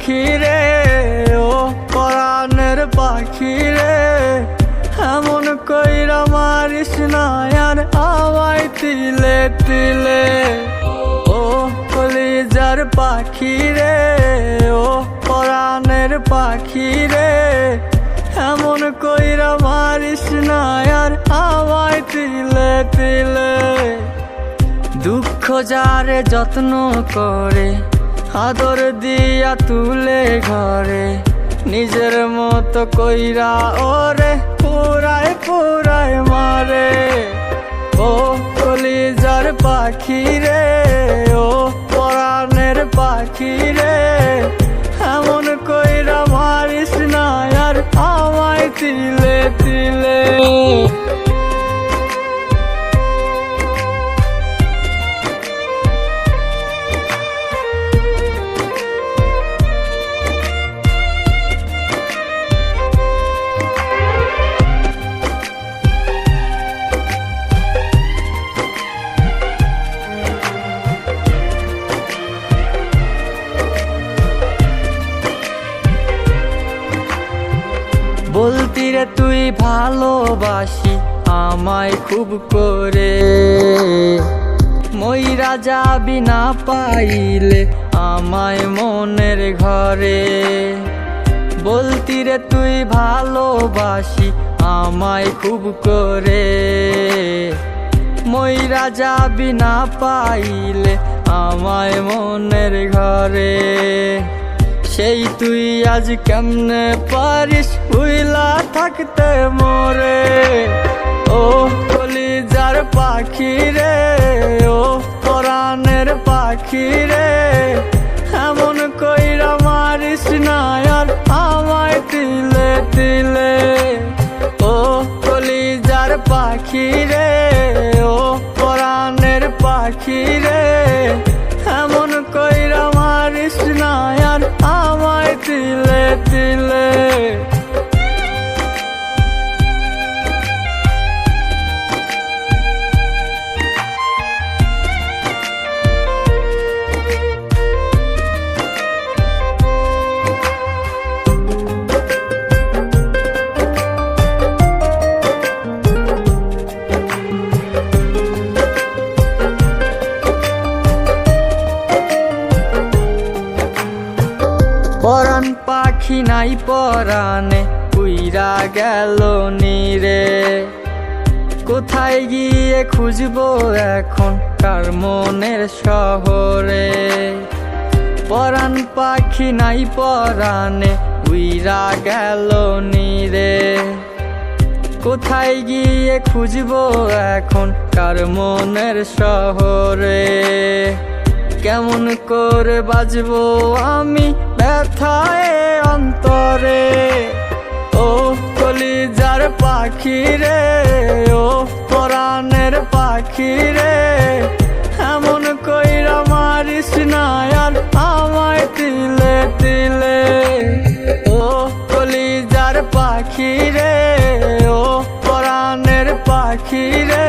পাখি রে, ও পরাণের পাখি রে, এমন কইরা মারিস না আর আমায় তিলে তিলে। ও কলিজার পাখি রে, ও পরাণের পাখি রে, এমন কইরা মারিস না আর আমায় তিলে তিলে। দুঃখ যারে যত্ন করে, আদর দিয়া তুলে ঘরে, নিজের মতো কইরা ওরে পুরায় পুরায় মারে। ও কলিজার পাখি রে, ও পরাণের পাখি রে, এমন কইরা মারিস না আর আমায় তিলে তিলে। বলতি রে তুই ভালোবাসি আমায় খুব করে, মইরা যাবি না পাইলে আমায় মনের ঘরে। বলতি রে তুই ভালোবাসি আমায় খুব করে, মইরা যাবি না পাইলে আমায় মনের ঘরে। সেই তুই আজ কেমনে পারিস ভুইলা থাকতে মোরে। ও কলিজার পাখি রে, ও পরাণের পাখি রে, এমন কইরা মারিস না আর আমায় তিলে তিলে। ও কলিজার পাখি রে, ও পরাণের পাখি রে, এমন কইরা মারিস না আর আমায় তিলে তিলে। পরাণ পাখি নাই পরাণে উইরা গেল নীরে, কোথায় গিয়ে খুঁজবো এখন কার মনের শহরে। পরাণ পাখি নাই পরাণে উইরা গেল নীরে, কোথায় গিয়ে খুঁজবো এখন কার মনের শহরে। কেমন করে বাজবো আমি ব্যথায় অন্তরে। ও কলিজার পাখি রে, ও পরাণের পাখি রে, এমন কইরা মারিস না আর আমায় তিলে তিলে। ও কলিজার পাখি রে, ও পরাণের পাখি রে,